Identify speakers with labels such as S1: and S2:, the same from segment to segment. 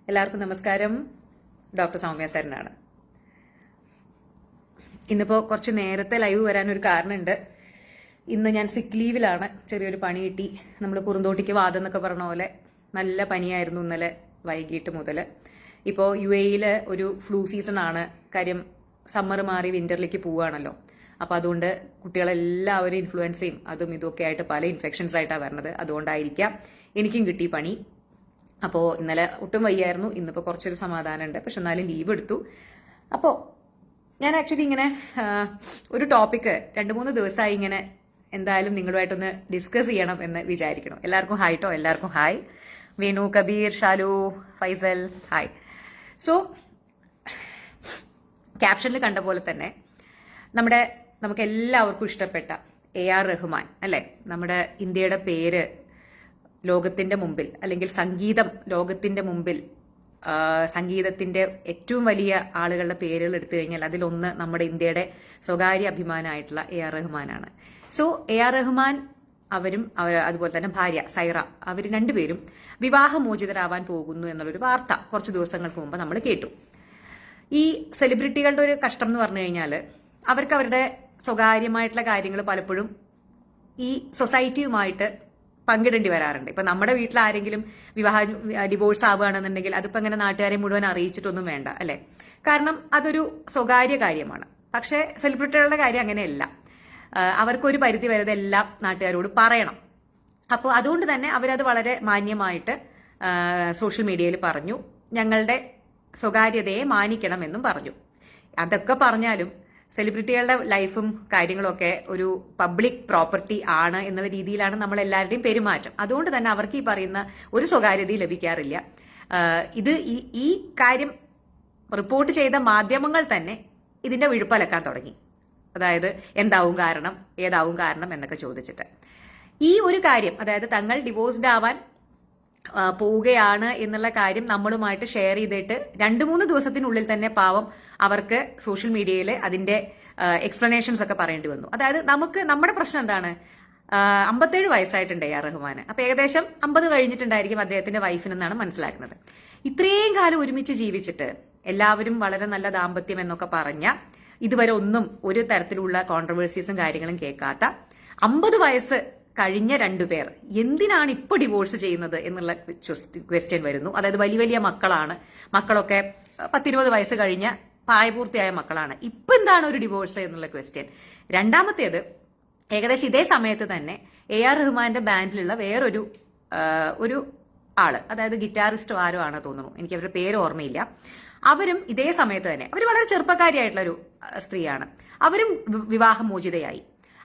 S1: എല്ലാവർക്കും നമസ്കാരം. ഡോക്ടർ സൗമ്യ സാറിനാണ്. ഇന്നിപ്പോൾ കുറച്ച് നേരത്തെ ലൈവ് വരാനൊരു കാരണമുണ്ട്. ഇന്ന് ഞാൻ സിക്ക് ലീവിലാണ്. ചെറിയൊരു പണി കിട്ടി. നമ്മൾ കുറുന്തോട്ടിക്ക് വാദം എന്നൊക്കെ പറഞ്ഞ പോലെ നല്ല പനിയായിരുന്നു ഇന്നലെ വൈകിട്ട് മുതൽ. ഇപ്പോൾ UAE ഒരു ഫ്ലൂ സീസൺ ആണ്. കാര്യം സമ്മർ മാറി വിന്ററിലേക്ക് പോവുകയാണല്ലോ. അപ്പോൾ അതുകൊണ്ട് കുട്ടികളെല്ലാവരും ഇൻഫ്ലുവൻസയും അതും ഇതൊക്കെ ആയിട്ട് പല ഇൻഫെക്ഷൻസ് ആയിട്ടാണ് വരുന്നത്. അതുകൊണ്ടായിരിക്കാം എനിക്കും കിട്ടി പണി. അപ്പോൾ ഇന്നലെ ഒട്ടും വയ്യായിരുന്നു. ഇന്നിപ്പോൾ കുറച്ചൊരു സമാധാനമുണ്ട്. പക്ഷെ എന്നാലും ലീവ് എടുത്തു. അപ്പോൾ ഞാൻ ആക്ച്വലി ഇങ്ങനെ ഒരു ടോപ്പിക്ക് 2-3 ദിവസമായി ഇങ്ങനെ എന്തായാലും നിങ്ങളുമായിട്ടൊന്ന് ഡിസ്കസ് ചെയ്യണം എന്ന് വിചാരിക്കണം. എല്ലാവർക്കും ഹായ് കേട്ടോ. എല്ലാവർക്കും hi. Venu, Kabeer, Shalu, Faisal, hi. So ക്യാപ്ഷനിൽ കണ്ട പോലെ തന്നെ നമുക്ക് എല്ലാവർക്കും ഇഷ്ടപ്പെട്ട AR റഹ്മാൻ അല്ലേ, നമ്മുടെ ഇന്ത്യയുടെ പേര് ലോകത്തിന്റെ മുമ്പിൽ, അല്ലെങ്കിൽ സംഗീതം ലോകത്തിന്റെ മുമ്പിൽ, സംഗീതത്തിന്റെ ഏറ്റവും വലിയ ആളുകളുടെ പേരുകൾ എടുത്തു കഴിഞ്ഞാൽ അതിലൊന്ന് നമ്മുടെ ഇന്ത്യയുടെ സ്വകാര്യ അഭിമാനമായിട്ടുള്ള AR റഹ്മാനാണ്. സോ AR റഹ്മാൻ അതുപോലെ തന്നെ ഭാര്യ സൈറ, അവർ രണ്ടുപേരും വിവാഹമോചിതരാവാൻ പോകുന്നു എന്നുള്ളൊരു വാർത്ത കുറച്ച് ദിവസങ്ങൾക്ക് മുമ്പ് നമ്മൾ കേട്ടു. ഈ സെലിബ്രിറ്റികളുടെ ഒരു കഷ്ടം എന്ന് പറഞ്ഞു കഴിഞ്ഞാൽ അവർക്ക് അവരുടെ സ്വകാര്യമായിട്ടുള്ള കാര്യങ്ങൾ പലപ്പോഴും ഈ സൊസൈറ്റിയുമായിട്ട് പങ്കിടേണ്ടി വരാറുണ്ട്. ഇപ്പൊ നമ്മുടെ വീട്ടിൽ ആരെങ്കിലും ഡിവോഴ്സ് ആവുകയാണെന്നുണ്ടെങ്കിൽ അതിപ്പോ അങ്ങനെ നാട്ടുകാരെ മുഴുവൻ അറിയിച്ചിട്ടൊന്നും വേണ്ട അല്ലെ, കാരണം അതൊരു സ്വകാര്യ കാര്യമാണ്. പക്ഷെ സെലിബ്രിറ്റികളുടെ കാര്യം അങ്ങനെയല്ല. അവർക്കൊരു പരിധി വരെ എല്ലാം നാട്ടുകാരോട് പറയണം. അപ്പോൾ അതുകൊണ്ട് തന്നെ അവരത് വളരെ മാന്യമായിട്ട് സോഷ്യൽ മീഡിയയിൽ പറഞ്ഞു, ഞങ്ങളുടെ സ്വകാര്യതയെ മാനിക്കണമെന്നും പറഞ്ഞു. അതൊക്കെ പറഞ്ഞാലും സെലിബ്രിറ്റികളുടെ ലൈഫും കാര്യങ്ങളൊക്കെ ഒരു പബ്ലിക് പ്രോപ്പർട്ടി ആണ് എന്നുള്ള രീതിയിലാണ് നമ്മൾ എല്ലാവരുടെയും പെരുമാറ്റം. അതുകൊണ്ട് തന്നെ അവർക്ക് ഈ പറയുന്ന ഒരു സ്വകാര്യതയും ലഭിക്കാറില്ല. ഈ കാര്യം റിപ്പോർട്ട് ചെയ്ത മാധ്യമങ്ങൾ തന്നെ ഇതിന്റെ വിഴുപ്പലക്കാൻ തുടങ്ങി. അതായത് എന്താവും കാരണം, ഏതാവും കാരണം എന്നൊക്കെ ചോദിച്ചിട്ട് ഈ ഒരു കാര്യം, അതായത് തങ്ങൾ ഡിവോഴ്സ്ഡ് ആവാൻ പോവുകയാണ് എന്നുള്ള കാര്യം നമ്മളുമായിട്ട് ഷെയർ ചെയ്തിട്ട് 2-3 ദിവസത്തിനുള്ളിൽ തന്നെ പാവം അവർക്ക് സോഷ്യൽ മീഡിയയിൽ അതിന്റെ എക്സ്പ്ലനേഷൻസ് ഒക്കെ പറയേണ്ടി വന്നു. അതായത് നമ്മുടെ പ്രശ്നം എന്താണ്, 57 വയസ്സായിട്ടുണ്ട് AR റഹ്മാന്. അപ്പൊ ഏകദേശം 50 കഴിഞ്ഞിട്ടുണ്ടായിരിക്കും അദ്ദേഹത്തിന്റെ വൈഫിനെന്നാണ് മനസ്സിലാക്കുന്നത്. ഇത്രയും കാലം ഒരുമിച്ച് ജീവിച്ചിട്ട് എല്ലാവരും വളരെ നല്ല ദാമ്പത്യം എന്നൊക്കെ പറഞ്ഞ, ഇതുവരെ ഒന്നും ഒരു തരത്തിലുള്ള കോൺട്രവേഴ്സീസും കാര്യങ്ങളും കേൾക്കാത്ത 50 വയസ്സ് കഴിഞ്ഞ 2 പേർ എന്തിനാണ് ഇപ്പൊ ഡിവോഴ്സ് ചെയ്യുന്നത് എന്നുള്ള ക്വസ്റ്റ്യൻ വരുന്നു. അതായത് വലിയ വലിയ മക്കളാണ്, മക്കളൊക്കെ 10-20 വയസ്സ് കഴിഞ്ഞ പ്രായപൂർത്തിയായ മക്കളാണ്. ഇപ്പൊ എന്താണ് ഒരു ഡിവോഴ്സ് എന്നുള്ള ക്വസ്റ്റ്യൻ. രണ്ടാമത്തേത്, ഏകദേശം ഇതേ സമയത്ത് തന്നെ AR റഹ്മാന്റെ ബാൻഡിലുള്ള വേറൊരു ആള്, അതായത് ഗിറ്റാറിസ്റ്റോ ആരോ ആണ് തോന്നുന്നു, എനിക്ക് അവരുടെ പേര് ഓർമ്മയില്ല. അവരും ഇതേ സമയത്ത് തന്നെ, അവർ വളരെ ചെറുപ്പക്കാരിയായിട്ടുള്ള ഒരു സ്ത്രീയാണ്, അവരും വിവാഹമോചിതയായി.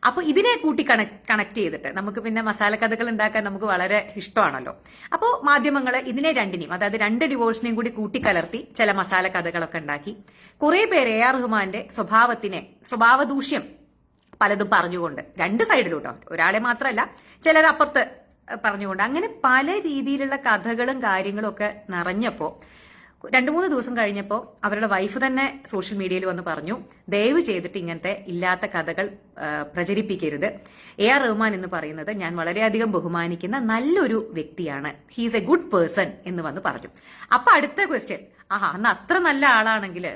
S1: അപ്പൊ ഇതിനെ കൂട്ടി കണക്ട് ചെയ്തിട്ട് നമുക്ക് പിന്നെ മസാല കഥകൾ ഉണ്ടാക്കാൻ നമുക്ക് വളരെ ഇഷ്ടമാണല്ലോ. അപ്പോൾ മാധ്യമങ്ങൾ ഇതിനെ രണ്ടിനെയും, അതായത് 2 ഡിവോഴ്സിനെയും കൂടി കൂട്ടിക്കലർത്തി ചില മസാല കഥകളൊക്കെ ഉണ്ടാക്കി കുറെ പേര് AR റഹ്മാന്റെ സ്വഭാവദൂഷ്യം പലതും പറഞ്ഞുകൊണ്ട്, 2 സൈഡിലൂട്ടോ, ഒരാളെ മാത്രമല്ല ചിലർ അപ്പുറത്ത് പറഞ്ഞുകൊണ്ട്, അങ്ങനെ പല രീതിയിലുള്ള കഥകളും കാര്യങ്ങളും ഒക്കെ നിറഞ്ഞപ്പോ 2-3 ദിവസം കഴിഞ്ഞപ്പോൾ അവരുടെ വൈഫ് തന്നെ സോഷ്യൽ മീഡിയയിൽ വന്ന് പറഞ്ഞു, ദയവ് ചെയ്തിട്ട് ഇങ്ങനത്തെ ഇല്ലാത്ത കഥകൾ പ്രചരിപ്പിക്കരുത്. AR റഹ്മാൻ എന്ന് പറയുന്നത് ഞാൻ വളരെയധികം ബഹുമാനിക്കുന്ന നല്ലൊരു വ്യക്തിയാണ്, ഹീസ് എ ഗുഡ് പേഴ്സൺ എന്ന് വന്ന് പറഞ്ഞു. അപ്പൊ അടുത്ത ക്വസ്റ്റ്യൻ, അന്ന് അത്ര നല്ല ആളാണെങ്കിൽ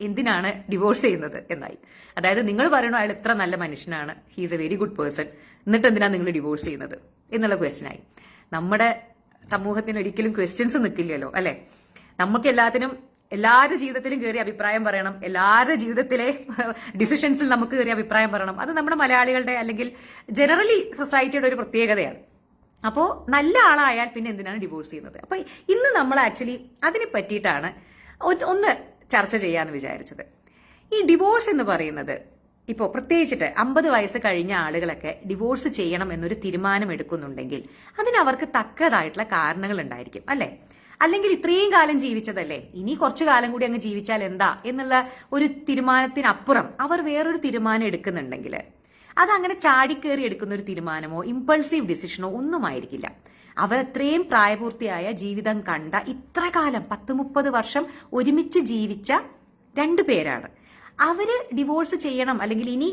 S1: എന്തിനാണ് ഡിവോഴ്സ് ചെയ്യുന്നത് എന്നായി. അതായത് നിങ്ങൾ പറയണോ അയാൾ ഇത്ര നല്ല മനുഷ്യനാണ്, he's A very good person, എന്നിട്ട് എന്തിനാണ് നിങ്ങൾ ഡിവോഴ്സ് ചെയ്യുന്നത് എന്നുള്ള ക്വസ്റ്റ്യൻ ആയി. നമ്മുടെ സമൂഹത്തിന് ഒരിക്കലും ക്വസ്റ്റ്യൻസ് നിൽക്കില്ലല്ലോ അല്ലെ. നമുക്ക് എല്ലാവരുടെ ജീവിതത്തിലും കയറി അഭിപ്രായം പറയണം, എല്ലാവരുടെ ജീവിതത്തിലെ ഡിസിഷൻസിൽ നമുക്ക് കയറി അഭിപ്രായം പറയണം. അത് നമ്മുടെ മലയാളികളുടെ അല്ലെങ്കിൽ ജനറലി സൊസൈറ്റിയുടെ ഒരു പ്രത്യേകതയാണ്. അപ്പോൾ നല്ല ആളായാൽ പിന്നെ എന്തിനാണ് ഡിവോഴ്സ് ചെയ്യുന്നത്. അപ്പൊ ഇന്ന് നമ്മൾ ആക്ച്വലി അതിനെ പറ്റിയിട്ടാണ് ഒന്ന് ചർച്ച ചെയ്യാന്ന് വിചാരിച്ചത്. ഈ ഡിവോഴ്സ് എന്ന് പറയുന്നത് ഇപ്പോൾ പ്രത്യേകിച്ചിട്ട് 50 വയസ്സ് കഴിഞ്ഞ ആളുകളൊക്കെ ഡിവോഴ്സ് ചെയ്യണം എന്നൊരു തീരുമാനം എടുക്കുന്നുണ്ടെങ്കിൽ അതിനവർക്ക് തക്കതായിട്ടുള്ള കാരണങ്ങൾ ഉണ്ടായിരിക്കും അല്ലെ. അല്ലെങ്കിൽ ഇത്രയും കാലം ജീവിച്ചതല്ലേ, ഇനി കുറച്ചു കാലം കൂടി അങ്ങ് ജീവിച്ചാൽ എന്താ എന്നുള്ള ഒരു തീരുമാനത്തിനപ്പുറം അവർ വേറൊരു തീരുമാനം എടുക്കുന്നുണ്ടെങ്കിൽ അതങ്ങനെ ചാടിക്കേറി എടുക്കുന്ന ഒരു തീരുമാനമോ ഇമ്പൾസീവ് ഡിസിഷനോ ഒന്നും ആയിരിക്കില്ല. അവർ അത്രയും പ്രായപൂർത്തിയായ ജീവിതം കണ്ട, ഇത്ര കാലം 10-30 വർഷം ഒരുമിച്ച് ജീവിച്ച 2 പേരാണ്. അവര് ഡിവോഴ്സ് ചെയ്യണം അല്ലെങ്കിൽ ഇനി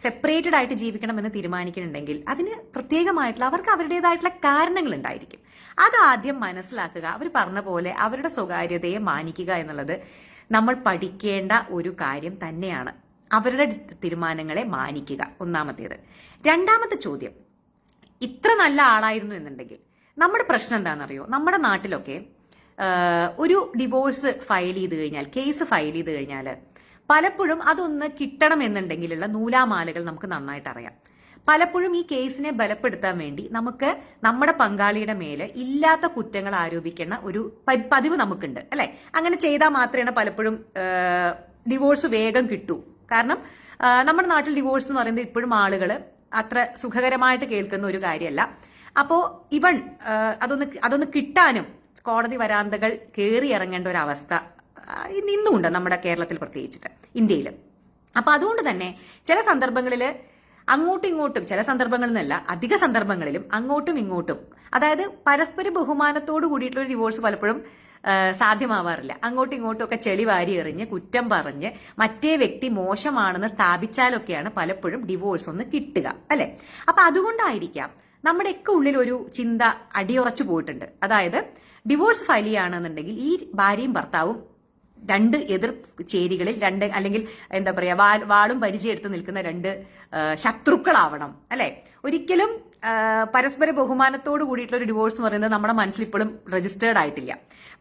S1: സെപ്പറേറ്റഡ് ആയിട്ട് ജീവിക്കണമെന്ന് തീരുമാനിക്കുന്നുണ്ടെങ്കിൽ അതിന് പ്രത്യേകമായിട്ടുള്ള അവർക്ക് അവരുടേതായിട്ടുള്ള കാരണങ്ങൾ ഉണ്ടായിരിക്കും. അതാദ്യം മനസ്സിലാക്കുക. അവർ പറഞ്ഞ പോലെ അവരുടെ സ്വകാര്യതയെ മാനിക്കുക എന്നുള്ളത് നമ്മൾ പഠിക്കേണ്ട ഒരു കാര്യം തന്നെയാണ്. അവരുടെ തീരുമാനങ്ങളെ മാനിക്കുക, ഒന്നാമത്തേത്. രണ്ടാമത്തെ ചോദ്യം, ഇത്ര നല്ല ആളായിരുന്നു എന്നുണ്ടെങ്കിൽ നമ്മുടെ പ്രശ്നം എന്താണെന്നറിയോ? നമ്മുടെ നാട്ടിലൊക്കെ ഒരു ഡിവോഴ്സ് ഫയൽ ചെയ്ത് കഴിഞ്ഞാൽ, കേസ് ഫയൽ ചെയ്ത് കഴിഞ്ഞാൽ പലപ്പോഴും അതൊന്ന് കിട്ടണമെന്നുണ്ടെങ്കിലുള്ള നൂലാമാലകൾ നമുക്ക് നന്നായിട്ട് അറിയാം. പലപ്പോഴും ഈ കേസിനെ ബലപ്പെടുത്താൻ വേണ്ടി നമുക്ക് നമ്മുടെ പങ്കാളിയുടെ മേല് ഇല്ലാത്ത കുറ്റങ്ങൾ ആരോപിക്കുന്ന ഒരു പതിവ് നമുക്കുണ്ട്, അല്ലെ? അങ്ങനെ ചെയ്താൽ മാത്രമേ പലപ്പോഴും ഡിവോഴ്സ് വേഗം കിട്ടൂ. കാരണം നമ്മുടെ നാട്ടിൽ ഡിവോഴ്സ് എന്ന് പറയുന്നത് ഇപ്പോഴും ആളുകൾ അത്ര സുഖകരമായിട്ട് കേൾക്കുന്ന ഒരു കാര്യമല്ല. അപ്പോ ഇവൺ അതൊന്ന് കിട്ടാനും കോടതി വരാന്തകൾ കയറി ഇറങ്ങേണ്ട ഒരു അവസ്ഥ ഇന്നുമുണ്ട് നമ്മുടെ കേരളത്തിൽ, പ്രത്യേകിച്ചിട്ട് ഇന്ത്യയിൽ. അപ്പൊ അതുകൊണ്ട് തന്നെ ചില സന്ദർഭങ്ങളിൽ അങ്ങോട്ടും ഇങ്ങോട്ടും, ചില സന്ദർഭങ്ങളിൽ നിന്നല്ല അധിക സന്ദർഭങ്ങളിലും അങ്ങോട്ടും ഇങ്ങോട്ടും, അതായത് പരസ്പര ബഹുമാനത്തോട് കൂടിയിട്ടുള്ള ഡിവോഴ്സ് പലപ്പോഴും സാധ്യമാവാറില്ല. അങ്ങോട്ടും ഇങ്ങോട്ടും ഒക്കെ ചെളി വാരി എറിഞ്ഞ് കുറ്റം പറഞ്ഞ് മറ്റേ വ്യക്തി മോശമാണെന്ന് സ്ഥാപിച്ചാലൊക്കെയാണ് പലപ്പോഴും ഡിവോഴ്സ് ഒന്ന് കിട്ടുക, അല്ലെ? അപ്പൊ അതുകൊണ്ടായിരിക്കാം നമ്മുടെയൊക്കെ ഉള്ളിൽ ഒരു ചിന്ത അടിയുറച്ചു പോയിട്ടുണ്ട്. അതായത് ഡിവോഴ്സ് ഫയൽ ചെയ്യുകയാണെന്നുണ്ടെങ്കിൽ ഈ ഭാര്യയും ഭർത്താവും രണ്ട് എതിർ ചേരികളിൽ, രണ്ട് അല്ലെങ്കിൽ എന്താ പറയാ വാളും പരിചയെടുത്ത് നിൽക്കുന്ന രണ്ട് ശത്രുക്കളാവണം, അല്ലെ? ഒരിക്കലും പരസ്പര ബഹുമാനത്തോട് കൂടിയിട്ടുള്ള ഒരു ഡിവോഴ്സ് എന്ന് പറയുന്നത് നമ്മുടെ മനസ്സിൽ ഇപ്പോഴും രജിസ്റ്റേർഡ് ആയിട്ടില്ല.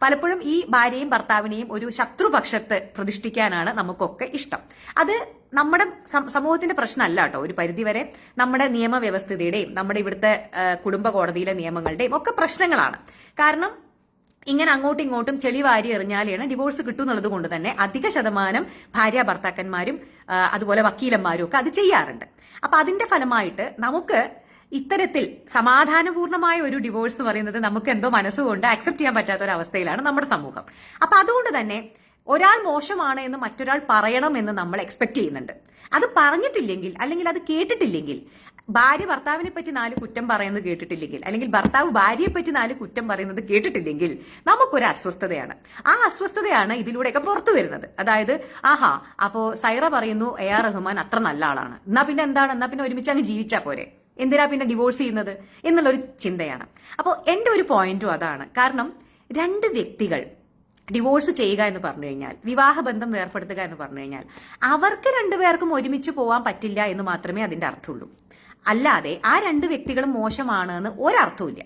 S1: പലപ്പോഴും ഈ ഭാര്യയും ഭർത്താവിനെയും ഒരു ശത്രുപക്ഷത്ത് പ്രതിഷ്ഠിക്കാനാണ് നമുക്കൊക്കെ ഇഷ്ടം. അത് നമ്മുടെ സമൂഹത്തിന്റെ പ്രശ്നമല്ല കേട്ടോ. ഒരു പരിധിവരെ നമ്മുടെ നിയമവ്യവസ്ഥയുടെയും നമ്മുടെ ഇവിടുത്തെ കുടുംബ കോടതിയിലെ നിയമങ്ങളുടെയും ഒക്കെ പ്രശ്നങ്ങളാണ്. കാരണം ഇങ്ങനെ അങ്ങോട്ടും ഇങ്ങോട്ടും ചെളി വാരി എറിഞ്ഞാലാണ് ഡിവോഴ്സ് കിട്ടുന്നുള്ളത് കൊണ്ട് തന്നെ അധിക ശതമാനം ഭാര്യ ഭർത്താക്കന്മാരും അതുപോലെ വക്കീലന്മാരും ഒക്കെ അത് ചെയ്യാറുണ്ട്. അപ്പൊ അതിന്റെ ഫലമായിട്ട് നമുക്ക് ഇത്തരത്തിൽ സമാധാനപൂർണമായ ഒരു ഡിവോഴ്സ് എന്ന് പറയുന്നത് നമുക്ക് എന്തോ മനസ്സുകൊണ്ട് അക്സെപ്റ്റ് ചെയ്യാൻ പറ്റാത്ത ഒരു അവസ്ഥയിലാണ് നമ്മുടെ സമൂഹം. അപ്പൊ അതുകൊണ്ട് തന്നെ ഒരാൾ മോശമാണ് എന്ന് മറ്റൊരാൾ പറയണം എന്ന് നമ്മൾ എക്സ്പെക്ട് ചെയ്യുന്നുണ്ട്. അത് പറഞ്ഞിട്ടില്ലെങ്കിൽ, അല്ലെങ്കിൽ അത് കേട്ടിട്ടില്ലെങ്കിൽ, ഭാര്യ ഭർത്താവിനെ പറ്റി 4 കുറ്റം പറയുന്നത് കേട്ടിട്ടില്ലെങ്കിൽ, അല്ലെങ്കിൽ ഭർത്താവ് ഭാര്യയെ പറ്റി 4 കുറ്റം പറയുന്നത് കേട്ടിട്ടില്ലെങ്കിൽ നമുക്കൊരു അസ്വസ്ഥതയാണ്. ആ അസ്വസ്ഥതയാണ് ഇതിലൂടെയൊക്കെ പുറത്തു വരുന്നത്. അതായത് ആഹാ, അപ്പോ സൈറ പറയുന്നു AR റഹ്മാൻ അത്ര നല്ല ആളാണ്, എന്നാ പിന്നെ എന്താണ്, എന്നാ പിന്നെ ഒരുമിച്ച് അങ്ങ് ജീവിച്ചാ പോരെ, എന്തിനാ പിന്നെ ഡിവോഴ്സ് ചെയ്യുന്നത് എന്നുള്ളൊരു ചിന്തയാണ്. അപ്പോൾ എന്റെ ഒരു പോയിന്റും അതാണ്. കാരണം രണ്ട് വ്യക്തികൾ ഡിവോഴ്സ് ചെയ്യുക എന്ന് പറഞ്ഞു കഴിഞ്ഞാൽ, വിവാഹബന്ധം വേർപ്പെടുത്തുക എന്ന് പറഞ്ഞു കഴിഞ്ഞാൽ അവർക്ക് രണ്ടുപേർക്കും ഒരുമിച്ച് പോകാൻ പറ്റില്ല എന്ന് മാത്രമേ അതിന്റെ അർത്ഥമുള്ളൂ. അല്ലാതെ ആ രണ്ട് വ്യക്തികളും മോശമാണ് എന്ന് ഒരർത്ഥമില്ല.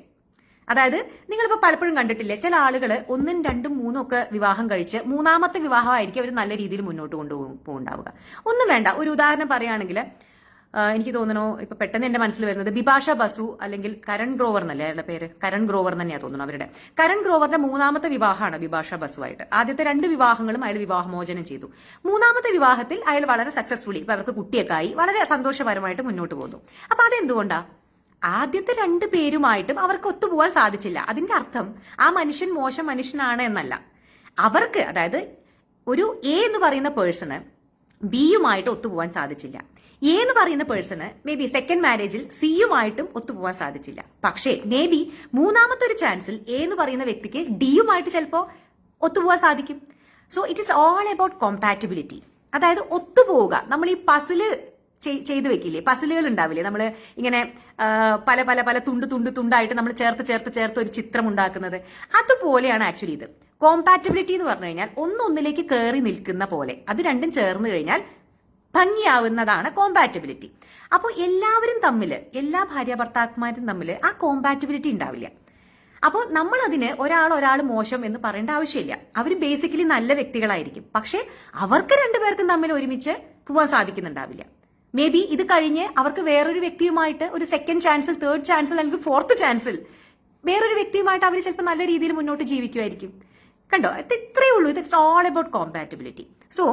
S1: അതായത് നിങ്ങളിപ്പോൾ പലപ്പോഴും കണ്ടിട്ടില്ലേ, ചില ആളുകൾ 1, 2, 3 ഒക്കെ വിവാഹം കഴിച്ച് മൂന്നാമത്തെ വിവാഹമായിരിക്കും അവർ നല്ല രീതിയിൽ മുന്നോട്ട് കൊണ്ടുപോകുണ്ടാവുക. ഒന്നും വേണ്ട, ഒരു ഉദാഹരണം പറയുകയാണെങ്കിൽ എനിക്ക് തോന്നുന്നു ഇപ്പൊ പെട്ടെന്ന് എന്റെ മനസ്സിൽ വരുന്നത് ബിപാഷ ബസു അല്ലെങ്കിൽ കരൺ ഗ്രോവർ എന്നല്ലേ അയാളുടെ പേര്, കരൺ ഗ്രോവർ തന്നെയാ തോന്നുന്നു അവരുടെ. കരൺ ഗ്രോവറിന്റെ മൂന്നാമത്തെ വിവാഹമാണ് ബിപാഷ ബസുവായിട്ട്. ആദ്യത്തെ 2 വിവാഹങ്ങളും അയാൾ വിവാഹമോചനം ചെയ്തു. മൂന്നാമത്തെ വിവാഹത്തിൽ അയാൾ വളരെ സക്സസ്ഫുള്ളി, ഇപ്പൊ അവർക്ക് കുട്ടിയൊക്കെ ആയി, വളരെ സന്തോഷപരമായിട്ട് മുന്നോട്ട് പോകുന്നു. അപ്പൊ അതെന്തുകൊണ്ടാ? ആദ്യത്തെ 2 പേരുമായിട്ടും അവർക്ക് ഒത്തുപോകാൻ സാധിച്ചില്ല. അതിന്റെ അർത്ഥം ആ മനുഷ്യൻ മോശം മനുഷ്യനാണ് എന്നല്ല. അവർക്ക്, അതായത് ഒരു എ എന്ന് പറയുന്ന പേഴ്സണ് ബിയുമായിട്ട് ഒത്തുപോകാൻ സാധിച്ചില്ല. എ എന്ന് പറയുന്ന പേഴ്സണ് മേ ബി സെക്കൻഡ് മാരേജിൽ സിയുമായിട്ടും ഒത്തുപോകാൻ സാധിച്ചില്ല. പക്ഷേ മേ ബി മൂന്നാമത്തെ ഒരു ചാൻസിൽ എ എന്ന് പറയുന്ന വ്യക്തിക്ക് ഡിയുമായിട്ട് ചിലപ്പോൾ ഒത്തുപോകാൻ സാധിക്കും. So it is all about compatibility. അതായത് ഒത്തുപോവുക. നമ്മൾ ഈ പസില് ചെയ്തു വെക്കില്ലേ, പസിലുകൾ ഉണ്ടാവില്ലേ, നമ്മൾ ഇങ്ങനെ പല പല പല തുണ്ടായിട്ട് നമ്മൾ ചേർത്ത് ഒരു ചിത്രം ഉണ്ടാക്കുന്നത്, അതുപോലെയാണ് ആക്ച്വലി ഇത്. കോമ്പാറ്റബിലിറ്റി എന്ന് പറഞ്ഞു കഴിഞ്ഞാൽ ഒന്നൊന്നിലേക്ക് കയറി നിൽക്കുന്ന പോലെ, അത് രണ്ടും ചേർന്ന് കഴിഞ്ഞാൽ ഭംഗിയാവുന്നതാണ് കോമ്പാറ്റബിലിറ്റി. അപ്പോൾ എല്ലാവരും തമ്മിൽ, എല്ലാ ഭാര്യ ഭർത്താക്കന്മാരും തമ്മിൽ ആ കോമ്പാറ്റബിലിറ്റി ഉണ്ടാവില്ല. അപ്പോൾ നമ്മൾ അതിന് ഒരാൾ മോശം എന്ന് പറയേണ്ട ആവശ്യമില്ല. അവർ ബേസിക്കലി നല്ല വ്യക്തികളായിരിക്കും. പക്ഷെ അവർക്ക് രണ്ടുപേർക്കും തമ്മിൽ ഒരുമിച്ച് പോകാൻ സാധിക്കുന്നുണ്ടാവില്ല. മേ ബി ഇത് കഴിഞ്ഞ് അവർക്ക് വേറൊരു വ്യക്തിയുമായിട്ട് ഒരു സെക്കൻഡ് ചാൻസിൽ, തേർഡ് ചാൻസിൽ, അല്ലെങ്കിൽ ഫോർത്ത് ചാൻസിൽ വേറൊരു വ്യക്തിയുമായിട്ട് അവർ ചിലപ്പോൾ നല്ല രീതിയിൽ മുന്നോട്ട് ജീവിക്കുമായിരിക്കും. കണ്ടോ, ഇത് ഇത്രയേ ഉള്ളൂ. It's all about compatibility. So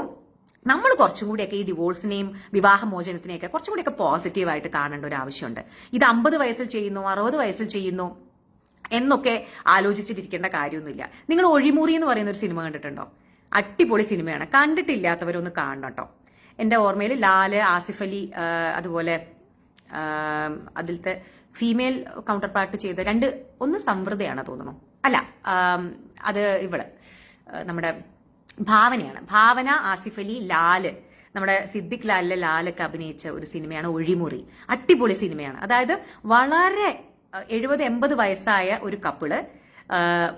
S1: നമ്മൾ കുറച്ചും കൂടിയൊക്കെ ഈ ഡിവോഴ്സിനെയും വിവാഹമോചനത്തിനെയൊക്കെ കുറച്ചും കൂടിയൊക്കെ പോസിറ്റീവായിട്ട് കാണേണ്ട ഒരു ആവശ്യമുണ്ട്. ഇത് 50 വയസ്സിൽ ചെയ്യുന്നു, 60 വയസ്സിൽ ചെയ്യുന്നു എന്നൊക്കെ ആലോചിച്ചിട്ടിരിക്കേണ്ട കാര്യമൊന്നുമില്ല. നിങ്ങൾ ഒഴിമുറി എന്ന് പറയുന്ന ഒരു സിനിമ കണ്ടിട്ടുണ്ടോ? അടിപൊളി സിനിമയാണ്. കണ്ടിട്ടില്ലാത്തവരൊന്ന് കാണണം കേട്ടോ. എൻ്റെ ഓർമ്മയിൽ ലാല്, ആസിഫ് അലി, അതുപോലെ അതിലത്തെ ഫീമെയിൽ കൗണ്ടർ പാർട്ട് ചെയ്ത ഒന്ന് സംവൃതയാണ് തോന്നുന്നു, അല്ല അത് ഇവള് നമ്മുടെ ഭാവനയാണ്. ഭാവന, ആസിഫ് അലി, ലാല് നമ്മുടെ സിദ്ദിഖ് ലാലിലെ ലാലൊക്കെ അഭിനയിച്ച ഒരു സിനിമയാണ് ഒഴിമുറി. അടിപൊളി സിനിമയാണ്. അതായത് വളരെ 70-80 വയസ്സായ ഒരു കപ്പിള്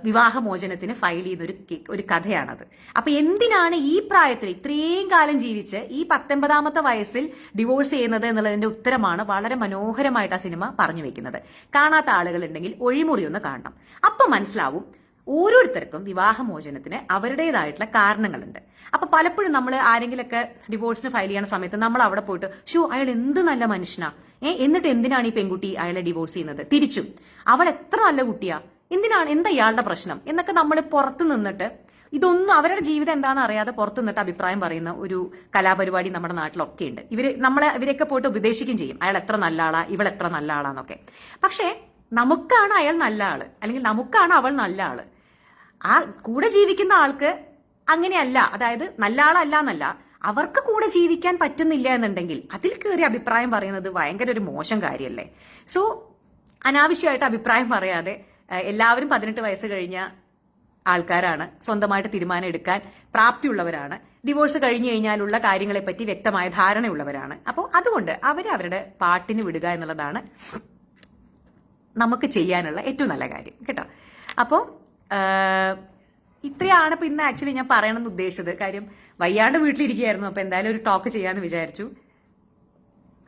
S1: വിവാഹമോചനത്തിന് ഫയൽ ചെയ്യുന്ന ഒരു കഥയാണത്. അപ്പൊ എന്തിനാണ് ഈ പ്രായത്തിൽ ഇത്രയും കാലം ജീവിച്ച് ഈ 19ാമത്തെ വയസ്സിൽ ഡിവോഴ്സ് ചെയ്യുന്നത് എന്നുള്ളതിന്റെ ഉത്തരമാണ് വളരെ മനോഹരമായിട്ട് ആ സിനിമ പറഞ്ഞു വെക്കുന്നത്. കാണാത്ത ആളുകളുണ്ടെങ്കിൽ ഒഴിമുറി ഒന്ന് കാണണം. അപ്പൊ മനസ്സിലാവും ഓരോരുത്തർക്കും വിവാഹമോചനത്തിന് അവരുടേതായിട്ടുള്ള കാരണങ്ങളുണ്ട്. അപ്പൊ പലപ്പോഴും നമ്മൾ ആരെങ്കിലൊക്കെ ഡിവോഴ്സിന് ഫയൽ ചെയ്യുന്ന സമയത്ത് നമ്മൾ അവിടെ പോയിട്ട് അയാൾ എന്ത് നല്ല മനുഷ്യനാ, എന്നിട്ട് എന്തിനാണ് ഈ പെൺകുട്ടി അയാളെ ഡിവോഴ്സ് ചെയ്യുന്നത്, തിരിച്ചും അവൾ എത്ര നല്ല കുട്ടിയാ, എന്താ ഇയാളുടെ പ്രശ്നം എന്നൊക്കെ നമ്മൾ പുറത്ത് നിന്നിട്ട് ഇതൊന്നും അവരുടെ ജീവിതം എന്താണെന്ന് അറിയാതെ പുറത്ത് നിന്നിട്ട് അഭിപ്രായം പറയുന്ന ഒരു കലാപരിപാടി നമ്മുടെ നാട്ടിലൊക്കെ ഉണ്ട്. ഇവരെയൊക്കെ പോയിട്ട് ഉപദേശിക്കുകയും ചെയ്യും, അയാൾ എത്ര നല്ല ആളാ, ഇവൾ എത്ര നല്ല ആളാന്നൊക്കെ. പക്ഷേ നമുക്കാണ് അയാൾ നല്ല ആള്, അല്ലെങ്കിൽ നമുക്കാണ് അവൾ നല്ല ആള്. ആ കൂടെ ജീവിക്കുന്ന ആൾക്ക് അങ്ങനെയല്ല, അതായത് നല്ല ആളല്ല എന്നല്ല, അവർക്ക് കൂടെ ജീവിക്കാൻ പറ്റുന്നില്ല എന്നുണ്ടെങ്കിൽ അതിൽ കയറി അഭിപ്രായം പറയുന്നത് ഭയങ്കര ഒരു മോശം കാര്യമല്ലേ. സോ അനാവശ്യമായിട്ട് അഭിപ്രായം പറയാതെ, എല്ലാവരും 18 വയസ്സ് കഴിഞ്ഞ ആൾക്കാരാണ്, സ്വന്തമായിട്ട് തീരുമാനം എടുക്കാൻ പ്രാപ്തിയുള്ളവരാണ്, ഡിവോഴ്സ് കഴിഞ്ഞു കഴിഞ്ഞാലുള്ള കാര്യങ്ങളെപ്പറ്റി വ്യക്തമായ ധാരണയുള്ളവരാണ്. അപ്പോൾ അതുകൊണ്ട് അവരുടെ പാട്ടിന് വിടുക എന്നുള്ളതാണ് നമുക്ക് ചെയ്യാനുള്ള ഏറ്റവും നല്ല കാര്യം കേട്ടോ. അപ്പോൾ ഇത്രയാണ് ഇപ്പൊ ഇന്ന് ആക്ച്വലി ഞാൻ പറയണമെന്ന് ഉദ്ദേശിച്ചത്. കാര്യം വയ്യാണ്ട് വീട്ടിലിരിക്കുകയായിരുന്നു, അപ്പൊ എന്തായാലും ഒരു ടോക്ക് ചെയ്യാന്ന് വിചാരിച്ചു.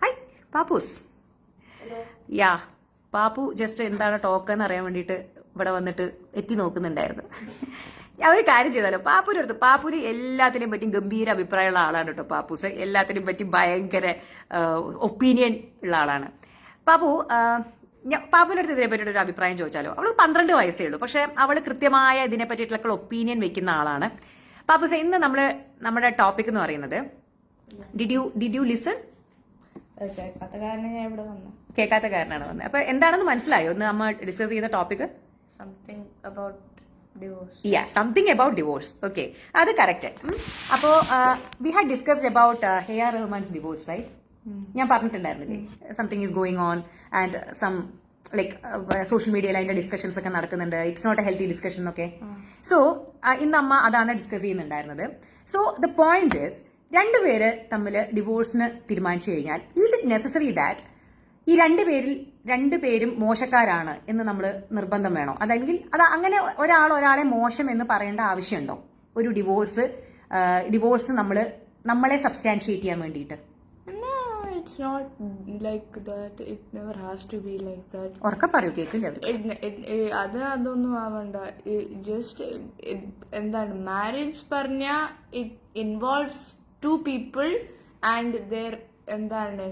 S1: ഹായ് പാപ്പൂസ്. യാ, പാപ്പു ജസ്റ്റ് എന്താണ് ടോക്ക് എന്ന് അറിയാൻ വേണ്ടിയിട്ട് ഇവിടെ വന്നിട്ട് എത്തി നോക്കുന്നുണ്ടായിരുന്നു. ഞാൻ ഒരു കാര്യം ചെയ്താലോ, പാപ്പുന് എല്ലാത്തിനെയും പറ്റി ഗംഭീര അഭിപ്രായമുള്ള ആളാണ് കേട്ടോ പാപ്പൂസ്. എല്ലാത്തിനെയും പറ്റി ഭയങ്കര ഒപ്പീനിയൻ ഉള്ള ആളാണ് പാപ്പു. പാപ്പുവിന്റെ അടുത്ത് ഇതിനെ പറ്റിയിട്ട് ഒരു അഭിപ്രായം ചോദിച്ചാലോ. അവള് 12 വയസ്സേ ഉള്ളൂ, പക്ഷെ അവള് കൃത്യമായ ഇതിനെ പറ്റിയിട്ടുള്ള ഒപ്പീനിയൻ വെക്കുന്ന ആളാണ്. പാപ്പുസ, ഇന്ന് നമ്മുടെ ടോപ്പിക് എന്ന് പറയുന്നത് ഡിഡ് യു ലിസൺ? കേൾക്കാത്ത കാരനാണ് വന്നത്. അപ്പൊ എന്താണെന്ന് മനസ്സിലായോ ഇന്ന് നമ്മൾ ഡിസ്കസ് ചെയ്യുന്ന topic?
S2: Something
S1: about divorce. Okay, അത് കറക്റ്റ്. അപ്പോ we had discussed about A R. Rahman's divorce, right? ഞാൻ പറഞ്ഞിട്ടുണ്ടായിരുന്നില്ലേ, something is going on and some like social മീഡിയയിൽ അതിന്റെ ഡിസ്കഷൻസ് ഒക്കെ നടക്കുന്നുണ്ട്. It's not a healthy discussion ഒക്കെ. സോ ഇന്ന് അമ്മ അതാണ് ഡിസ്കസ് ചെയ്യുന്നുണ്ടായിരുന്നത്. സോ ദ പോയിന്റ് ഇസ്, രണ്ടുപേര് തമ്മിൽ ഡിവോഴ്സിന് തീരുമാനിച്ചു കഴിഞ്ഞാൽ ഈസ് ഇറ്റ് നെസസറി ദാറ്റ് ഈ രണ്ടുപേരും മോശക്കാരാണ് എന്ന് നമ്മൾ നിർബന്ധം വേണോ? അല്ലെങ്കിൽ അത് അങ്ങനെ ഒരാളെ മോശം എന്ന് പറയേണ്ട ആവശ്യമുണ്ടോ ഒരു ഡിവോഴ്സ് നമ്മളെ സബ്സ്റ്റാൻഷിയേറ്റ് ചെയ്യാൻ വേണ്ടിയിട്ട്?
S2: It's not like that. It never has to be like that.
S1: ഉറക്കെ പറയൂ, കേൾക്കില്ല.
S2: അതൊന്നും ആവണ്ട. ജസ്റ്റ് എന്താണ് മാരേജ് പറഞ്ഞ it involves 2 people and their എന്താണ്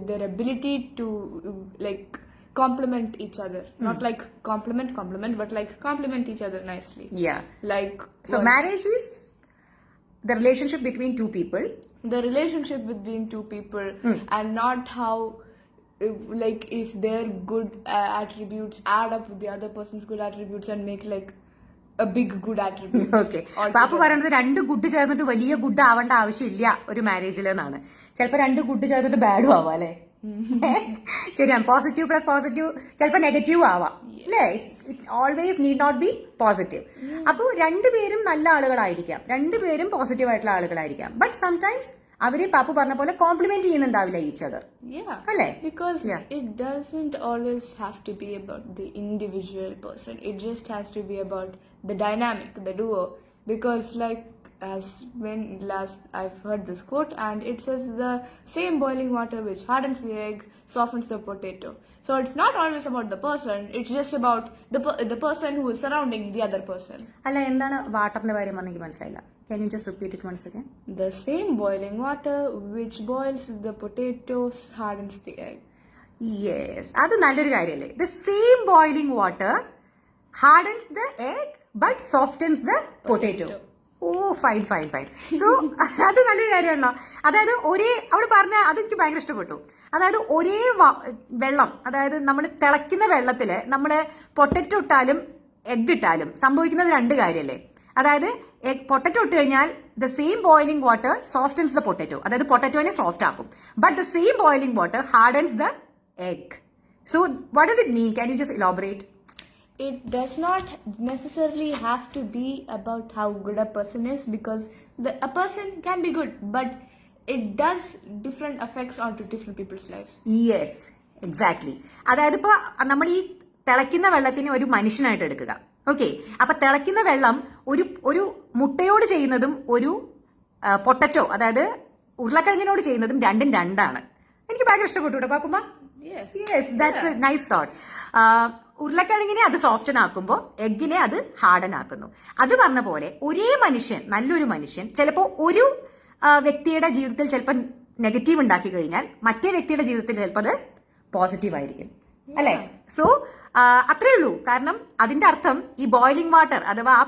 S2: their ability to like complement each other. Not like complement but like complement each other nicely.
S1: Yeah. So marriage is the relationship between 2 people.
S2: The relationship between 2 people and not how like if their good attributes add up with the other person's good attributes and make like a big good attribute.
S1: Okay. Pappu പറയുന്നത് 2 good ചേർന്നിട്ട് വലിയ good ആവേണ്ട ആവശ്യമില്ല ഒരു മാരേജിൽ എന്നാണ്. ചിലപ്പോൾ 2 good ചേർന്നിട്ട് ബാഡും ആവാം അല്ലെ? ശരിയാണ്. പോസിറ്റീവ് പ്ലസ് പോസിറ്റീവ് ചിലപ്പോൾ നെഗറ്റീവ് ആവാം അല്ലേ? It always need not be positive. അപ്പോൾ 2 പേരും നല്ല ആളുകളായിരിക്കാം, 2 പേരും പോസിറ്റീവ് ആയിട്ടുള്ള ആളുകളായിരിക്കാം. ബട്ട് സംടൈംസ് അവര് പാപ്പു പറഞ്ഞ പോലെ കോംപ്ലിമെന്റ് ചെയ്യുന്നുണ്ടാവില്ല ഈച്ച് അതർ. അല്ലേ?
S2: Because it doesn't always have to be about the individual person. It just has to be about the dynamic, the duo. Because like as when last I've heard this quote and it says the same boiling water which hardens the egg softens the potato. So it's not always about the person, it's just about the person who is surrounding the other person.
S1: അല്ല, എന്താണ് വാട്ടറിന്റെ കാര്യം പറഞ്ഞെങ്കിൽ മനസ്സിലായില്ല. Can you just repeat it once again?
S2: The same boiling water which boils the potatoes hardens the egg.
S1: Yes, അത് നല്ലൊരു കാര്യമല്ലേ. The same boiling water hardens the egg but softens the potato. Fine. So അത് നല്ലൊരു കാര്യമാണല്ലോ. അതായത് അവിടെ പറഞ്ഞ അതെനിക്ക് ഭയങ്കര ഇഷ്ടപ്പെട്ടു. അതായത് ഒരേ വെള്ളം, അതായത് നമ്മൾ തിളയ്ക്കുന്ന വെള്ളത്തില് നമ്മൾ പൊട്ടറ്റോ ഇട്ടാലും എഗ് ഇട്ടാലും സംഭവിക്കുന്നത് 2 കാര്യമല്ലേ. അതായത് പൊട്ടറ്റോ ഇട്ട് കഴിഞ്ഞാൽ the same boiling water softens the potato, അതായത് പൊട്ടറ്റോനെ സോഫ്റ്റ് ആക്കും. But the same boiling water hardens the egg. So what does it mean? Can you just elaborate?
S2: It does not necessarily have to be about how good a person is, because a person can be good, but it does different effects onto different people's lives.
S1: Yes exactly. അതായത് ഇപ്പൊ നമ്മൾ ഈ തിളയ്ക്കുന്ന വെള്ളത്തിന് ഒരു മനുഷ്യനായിട്ട് എടുക്കുക. Okay, അപ്പൊ തിളയ്ക്കുന്ന വെള്ളം ഒരു മുട്ടയോട് ചെയ്യുന്നതും ഒരു പൊട്ടറ്റോ അതായത് ഉരുളക്കിഴങ്ങിനോട് ചെയ്യുന്നതും രണ്ടും രണ്ടാണ്. എനിക്ക് ഭയങ്കര ഇഷ്ടപ്പെട്ടു കേട്ടോ പാപ്പുമ്മ. Yes, that's a nice thought. ഉരുളക്കിഴങ്ങിനെ അത് സോഫ്റ്റൻ ആക്കുമ്പോൾ എഗ്ഗിനെ അത് ഹാർഡൻ ആക്കുന്നു. അത് പറഞ്ഞ പോലെ ഒരേ മനുഷ്യൻ, നല്ലൊരു മനുഷ്യൻ ചിലപ്പോൾ ഒരു വ്യക്തിയുടെ ജീവിതത്തിൽ ചിലപ്പോൾ നെഗറ്റീവ് ഉണ്ടാക്കി കഴിഞ്ഞാൽ മറ്റേ വ്യക്തിയുടെ ജീവിതത്തിൽ ചിലപ്പോൾ അത് പോസിറ്റീവ് ആയിരിക്കും, അല്ലെ? സോ അത്രേ ഉള്ളൂ. കാരണം അതിന്റെ അർത്ഥം ഈ ബോയിലിംഗ് വാട്ടർ അഥവാ ആ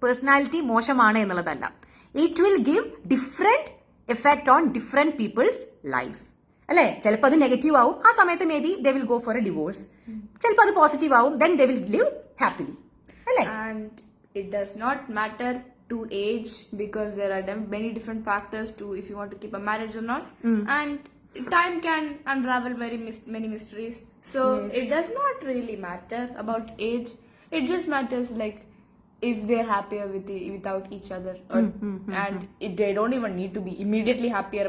S1: പേഴ്സണാലിറ്റി മോശമാണ് എന്നുള്ളതല്ല. It will give different effect on different peoples lifes, അല്ലെ? ചിലപ്പോൾ അത് നെഗറ്റീവ് ആവും, ആ സമയത്ത് maybe they will go for a divorce. ചിലപ്പോൾ അത് പോസിറ്റീവ് ആവും, then they will live happily, അല്ലെ?
S2: And it does not matter to age, because there are many different factors to if you want to keep a marriage or not. And time can unravel many mysteries. So it does not really matter about age. It just matters like if they're happier without each other, or, and they don't even need to be immediately happier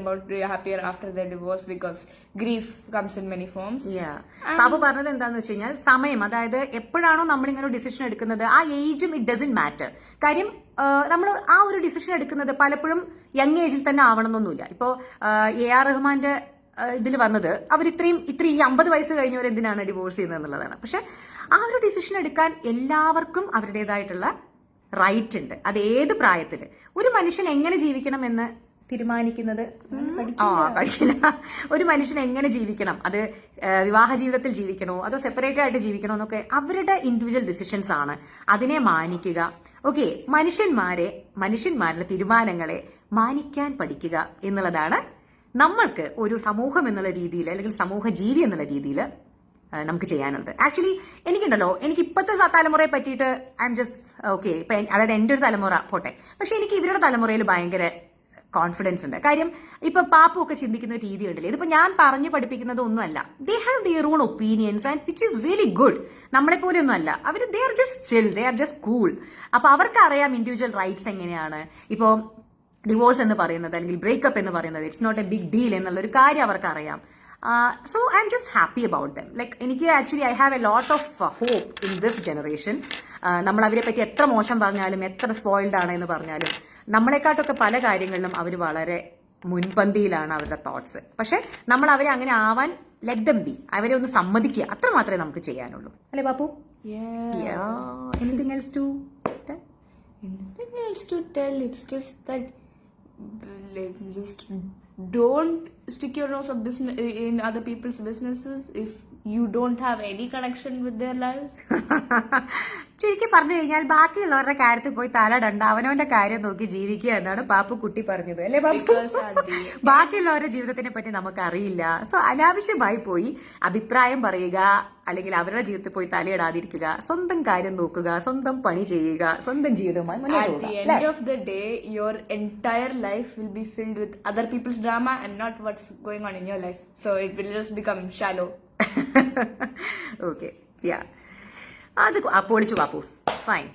S2: after their divorce, because grief comes in many forms.
S1: Pappu പറഞ്ഞത് എന്താന്ന് വെച്ച് കഴിഞ്ഞാൽ സമയം, അതായത് എപ്പോഴാണോ നമ്മളിങ്ങനെ decision എടുക്കുന്നത് ആ ഏജും ഇറ്റ് ഡസന്റ് മാറ്റർ. കാര്യം നമ്മൾ ആ ഒരു ഡിസിഷൻ എടുക്കുന്നത് പലപ്പോഴും യങ് ഏജിൽ തന്നെ ആവണമെന്നൊന്നുമില്ല. ഇപ്പോ AR റഹ്മാന്റെ ഇതിൽ വന്നത് അവർ ഇത്രയും 50 വയസ്സ് കഴിഞ്ഞവർ എന്തിനാണ് ഡിവോഴ്സ് ചെയ്യുന്നത് എന്നുള്ളതാണ്. പക്ഷെ ആ ഒരു ഡിസിഷൻ എടുക്കാൻ എല്ലാവർക്കും അവരുടേതായിട്ടുള്ള റൈറ്റ് ഉണ്ട്. അത് ഏത് പ്രായത്തിൽ ഒരു മനുഷ്യൻ എങ്ങനെ ജീവിക്കണം എന്ന് തീരുമാനിക്കുന്നത് കഴിക്കില്ല. ഒരു മനുഷ്യൻ എങ്ങനെ ജീവിക്കണം, അത് വിവാഹ ജീവിതത്തിൽ ജീവിക്കണോ അതോ സെപ്പറേറ്റ് ആയിട്ട് ജീവിക്കണോ എന്നൊക്കെ അവരുടെ ഇൻഡിവിജ്വൽ ഡിസിഷൻസ് ആണ്. അതിനെ മാനിക്കുക. ഓക്കെ, മനുഷ്യന്മാരുടെ തീരുമാനങ്ങളെ മാനിക്കാൻ പഠിക്കുക എന്നുള്ളതാണ് നമ്മൾക്ക് ഒരു സമൂഹം എന്നുള്ള രീതിയിൽ അല്ലെങ്കിൽ സമൂഹ ജീവി എന്നുള്ള രീതിയിൽ നമുക്ക് ചെയ്യാനുള്ളത്. ആക്ച്വലി എനിക്കുണ്ടല്ലോ, എനിക്ക് ഇപ്പോഴത്തെ തലമുറയെ പറ്റിയിട്ട് ഐ എം ജസ്റ്റ് ഓക്കെ, അതായത് എൻ്റെ ഒരു തലമുറ പോട്ടെ, പക്ഷെ എനിക്ക് ഇവരുടെ തലമുറയിൽ ഭയങ്കര കോൺഫിഡൻസ് ഉണ്ട്. കാര്യം ഇപ്പൊ പാപ്പു ഒക്കെ ചിന്തിക്കുന്ന ഒരു രീതി ഉണ്ടല്ലേ, ഇതിപ്പോ ഞാൻ പറഞ്ഞു പഠിപ്പിക്കുന്നത് ഒന്നുമല്ല. They have their own opinions and which is really good. നമ്മളെ പോലെ ഒന്നും അല്ല അവർ. They are just chill, they are just cool. അപ്പൊ അവർക്ക് അറിയാം ഇൻഡിവിജ്വൽ റൈറ്റ്സ് എങ്ങനെയാണ്. ഇപ്പോ ഡിവോഴ്സ് എന്ന് പറയുന്നത് അല്ലെങ്കിൽ ബ്രേക്കപ്പ് എന്ന് പറയുന്നത് it's not a big deal എന്നുള്ളൊരു കാര്യം അവർക്ക് അറിയാം. So I am just happy about them. Like എനിക്ക് actually I have a lot of hope in this generation. നമ്മൾ അവരെ പറ്റി എത്ര മോശം പറഞ്ഞാലും എത്ര സ്പോയിൽഡ് ആണ് എന്ന് പറഞ്ഞാലും നമ്മളെക്കാട്ടൊക്കെ പല കാര്യങ്ങളിലും അവർ വളരെ മുൻപന്തിയിലാണ് അവരുടെ തോട്ട്സ്. പക്ഷെ നമ്മൾ അവരെ അങ്ങനെ ആവാൻ ലെറ്റ് ദം ബി, അവരെ ഒന്ന് സമ്മതിക്കുക, അത്ര മാത്രമേ നമുക്ക് ചെയ്യാനുള്ളൂ, അല്ലേ Pappu? Anything else to
S2: tell? It's just that like just don't stick your nose up in other people's businesses if you don't have any connection with their lives.
S1: ചുരുക്കി പറഞ്ഞു കഴിഞ്ഞാൽ ബാക്കിയുള്ളവരുടെ കാര്യത്തിൽ പോയി തലടണ്ട, അവനവന്റെ കാര്യം നോക്കി ജീവിക്കുക എന്നാണ് പാപ്പു കുട്ടി പറഞ്ഞത്, അല്ലേ പാപ്പു? ബാക്കിയുള്ളവരുടെ ജീവിതത്തിനെ പറ്റി നമുക്ക് അറിയില്ല. സോ അനാവശ്യമായി പോയി അഭിപ്രായം പറയുക അല്ലെങ്കിൽ അവരുടെ ജീവിതത്തിൽ പോയി തലയിടാതിരിക്കുക, സ്വന്തം കാര്യം നോക്കുക, സ്വന്തം പണി ചെയ്യുക, സ്വന്തം ജീവിതവുമായി മുന്നോട്ട് പോകുക.
S2: At the end of the day, your entire life will be filled with other people's drama and not what's going on in your life. So it will just become shallow.
S1: Okay, yeah. അത് പൊളിച്ചു Pappu, fine.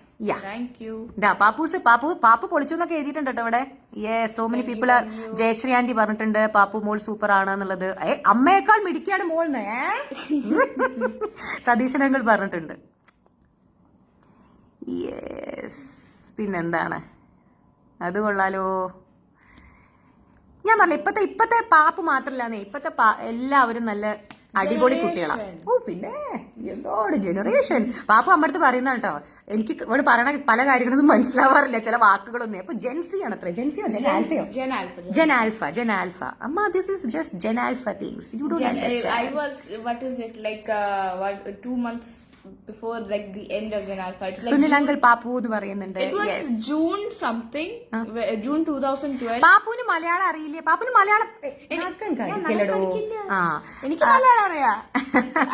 S2: Thank you.
S1: Pappu പൊളിച്ചു എന്നൊക്കെ എഴുതിയിട്ടുണ്ട് കേട്ടോ ഇവിടെ. So many people. Jayashree aunty പറഞ്ഞിട്ടുണ്ട് പാപ്പു മോൾ super ആണ് എന്നുള്ളത്. അമ്മയേക്കാൾ മിടിക്കാണ് മോൾന്ന്. സതീശനങ്ങൾ പറഞ്ഞിട്ടുണ്ട്. യെസ്, പിന്നെന്താണ്, അത് കൊള്ളാലോ. ഞാൻ പറഞ്ഞില്ല ഇപ്പത്തെ പാപ്പു മാത്രല്ലാന്നേ, ഇപ്പത്തെ എല്ലാവരും നല്ല അടിപൊളി കുട്ടികളാണ്. ഓ പിന്നെ എന്തോട് ജനറേഷൻ. പാപ്പു അമ്മടുത്ത് പറയുന്ന കേട്ടോ, എനിക്ക് ഇവിടെ പറയണ പല കാര്യങ്ങളൊന്നും മനസ്സിലാവാറില്ല, ചില വാക്കുകളൊന്നും. അപ്പൊ ജെൻസി ആണ് അത്ര. ജെൻസിയോ ജെനാൽഫയോ? ജെനാൽഫ. അമ്മ this is just gen alpha things. You don't understand.
S2: I was, what is it, like 2 months before like the end of Gen Alpha. It's like
S1: Sunil uncle Pappu എന്ന് പറയുന്നുണ്ട്.
S2: It was June something, June 2012.
S1: പാപ്പുവിന് Malayalam അറിയില്ലേ? പാപ്പുവിന് മലയാളം കഴിക്കില്ലടോ.
S2: എനിക്ക് മലയാളം അറിയാം.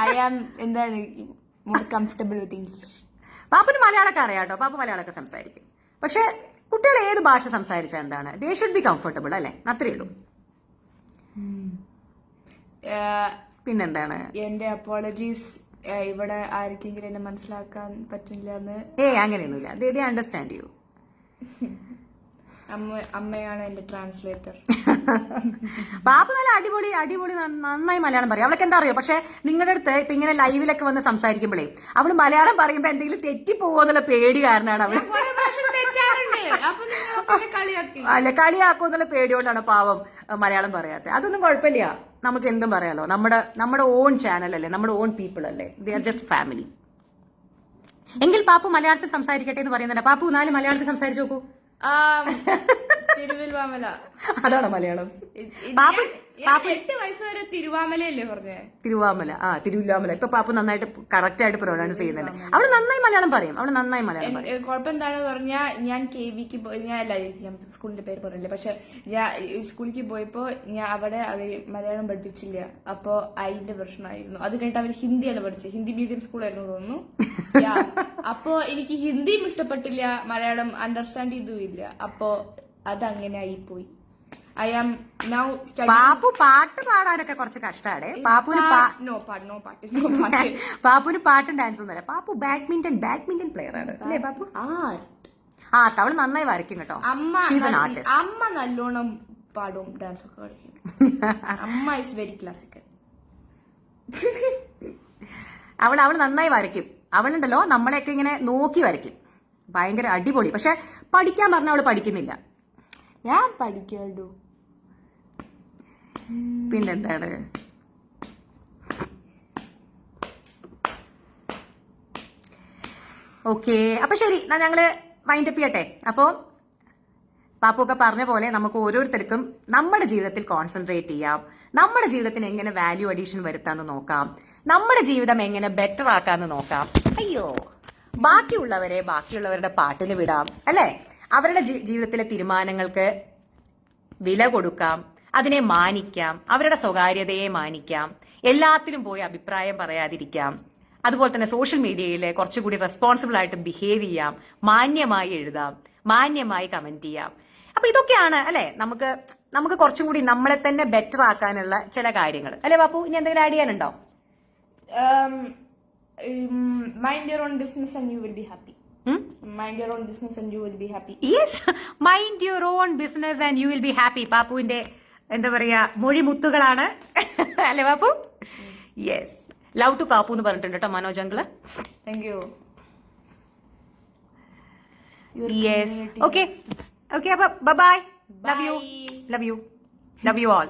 S2: I am എന്താണ് more comfortable with English.
S1: പാപ്പുന് മലയാളമൊക്കെ അറിയാട്ടോ, Pappu മലയാളമൊക്കെ സംസാരിക്കും. പക്ഷെ കുട്ടികൾ ഏത് ഭാഷ സംസാരിച്ചാൽ എന്താണ്, ദേ ഷുഡ് ബി കംഫർട്ടബിൾ, അല്ലെ? അത്രേ ഉള്ളൂ. പിന്നെന്താണ്?
S2: എന്റെ അപ്പോളജീസ്. ഇവിടെ ആർക്കെങ്കിലും എന്നെ മനസ്സിലാക്കാൻ പറ്റില്ല എന്ന്.
S1: അങ്ങനെയൊന്നുമില്ല. ദേ അണ്ടർസ്റ്റാൻഡ് യു.
S2: അമ്മയാണ് എന്റെ ട്രാൻസ്ലേറ്റർ.
S1: പാപ്പു നല്ല അടിപൊളി അടിപൊളി നന്നായി മലയാളം പറയും. അവൾക്ക് എന്താ അറിയോ, പക്ഷെ നിങ്ങളുടെ അടുത്ത് ഇപ്പൊ ഇങ്ങനെ ലൈവിലൊക്കെ വന്ന് സംസാരിക്കുമ്പോഴേ അവള് മലയാളം പറയുമ്പോ എന്തെങ്കിലും തെറ്റിപ്പോകുന്നുള്ള പേടി കാരണമാണ് അവള് അല്ല കളിയാക്കുന്നുള്ള പേടിയോണ്ടാണ് പാവം മലയാളം പറയാത്തത്. അതൊന്നും കുഴപ്പമില്ല, നമുക്ക് എന്തും പറയാലോ. നമ്മുടെ ഓൺ ചാനൽ അല്ലേ, നമ്മുടെ ഓൺ പീപ്പിൾ അല്ലേ, ദേ ആർ ജസ്റ്റ് ഫാമിലി. എങ്കിൽ പാപ്പു മലയാളത്തിൽ സംസാരിക്കട്ടെ എന്ന് പറയുന്നുണ്ട്. പാപ്പു 4 മലയാളത്തിൽ സംസാരിച്ചു നോക്കൂ.
S2: തിരുവല്ലാമല.
S1: അതാണോ മലയാളം?
S2: 8 വയസ്സ് വരെ തിരുവാമലയല്ലേ പറഞ്ഞേ?
S1: തിരുവാമല, തിരുവല്ലാമല. ഇപ്പൊ പാപ്പു നന്നായിട്ട് കറക്റ്റ് ആയിട്ട് പ്രൊനൗൺസ് ചെയ്യുന്നുണ്ട്. അവള് നന്നായി മലയാളം പറയും.
S2: കുഴപ്പം എന്താണെന്ന് പറഞ്ഞാൽ ഞാൻ KVക്ക് പോയി, ഞാൻ സ്കൂളിന്റെ പേര് പറഞ്ഞില്ല, പക്ഷെ ഞാൻ സ്കൂളിലേക്ക് പോയപ്പോ ഞാൻ അവിടെ അവര് മലയാളം പഠിപ്പിച്ചില്ല. അപ്പൊ അതിന്റെ പ്രശ്നമായിരുന്നു. അത് കഴിഞ്ഞിട്ട് അവര് ഹിന്ദിയാണ് പഠിച്ചത്. ഹിന്ദി മീഡിയം സ്കൂളായിരുന്നു തോന്നുന്നു. അപ്പൊ എനിക്ക് ഹിന്ദിയും ഇഷ്ടപ്പെട്ടില്ല, മലയാളം അണ്ടർസ്റ്റാൻഡ് ചെയ്തുമില്ല. അപ്പൊ അതങ്ങനെ ആയിപ്പോയി. I am now studying.
S1: Pappu പാട്ട് പാടാനൊക്കെ കുറച്ച് കഷ്ടാണ്. പാപ്പുന് പാപ്പുന് പാട്ടും ഡാൻസും ഒന്നുമല്ല. പാപ്പു ബാഡ്മിന്റൺ പ്ലെയർ ആണ് അല്ലേ പാപ്പു? അവള് നന്നായി വരയ്ക്കും കേട്ടോ.
S2: അമ്മ നല്ലോണം പാടും, ഡാൻസ് ഒക്കെ കളിക്കും. അമ്മ ഇസ് വെരി ക്ലാസിക്കൽ.
S1: അവള് നന്നായി വരയ്ക്കും. അവളുണ്ടല്ലോ നമ്മളെയൊക്കെ ഇങ്ങനെ നോക്കി വരയ്ക്കും. ഭയങ്കര അടിപൊളി. പക്ഷെ പഠിക്കാൻ പറഞ്ഞ അവള് പഠിക്കുന്നില്ല.
S2: ഞാൻ പഠിക്കുമല്ലോ.
S1: പിന്നെന്താണ്? ഓക്കെ, അപ്പൊ ശരി, ഞങ്ങള് വൈൻഡപ്പ് ചെയ്യട്ടെ. അപ്പോ പാപ്പു ഒക്കെ പറഞ്ഞ പോലെ നമുക്ക് ഓരോരുത്തർക്കും നമ്മുടെ ജീവിതത്തിൽ കോൺസെൻട്രേറ്റ് ചെയ്യാം. നമ്മുടെ ജീവിതത്തിന് എങ്ങനെ വാല്യൂ അഡീഷൻ വരുത്താന്ന് നോക്കാം. നമ്മുടെ ജീവിതം എങ്ങനെ ബെറ്റർ ആക്കാന്ന് നോക്കാം. അയ്യോ, ബാക്കിയുള്ളവരുടെ പാട്ടിന് വിടാം അല്ലേ? അവരുടെ ജീവിതത്തിലെ തീരുമാനങ്ങൾക്ക് വില കൊടുക്കാം, അതിനെ മാനിക്കാം, അവരുടെ സ്വകാര്യതയെ മാനിക്കാം, എല്ലാത്തിലും പോയി അഭിപ്രായം പറയാതിരിക്കാം. അതുപോലെ തന്നെ സോഷ്യൽ മീഡിയയിൽ കുറച്ചുകൂടി റെസ്പോൺസിബിൾ ആയിട്ട് ബിഹേവ് ചെയ്യാം, മാന്യമായി എഴുതാം, മാന്യമായി കമന്റ് ചെയ്യാം. അപ്പൊ ഇതൊക്കെയാണ് അല്ലെ നമുക്ക് കുറച്ചും കൂടി നമ്മളെ തന്നെ ബെറ്റർ ആക്കാനുള്ള ചില കാര്യങ്ങൾ അല്ലെ പാപ്പു? ഇനി എന്തെങ്കിലും ആഡ് ചെയ്യാനുണ്ടോ?
S2: Mind your own business and you will be happy. Mind your own business and you will be happy.
S1: Yes, mind your own business and you will be happy. പാപ്പുവിന്റെ എന്താ പറയാ മൊഴിമുത്തുകളാണ് അല്ലെ Pappu? Yes, love to Pappu എന്ന് പറഞ്ഞിട്ടുണ്ട് കേട്ടോ Manoj uncle.
S2: Thank you.
S1: Yes, okay അപ്പൊ bye. Love you all.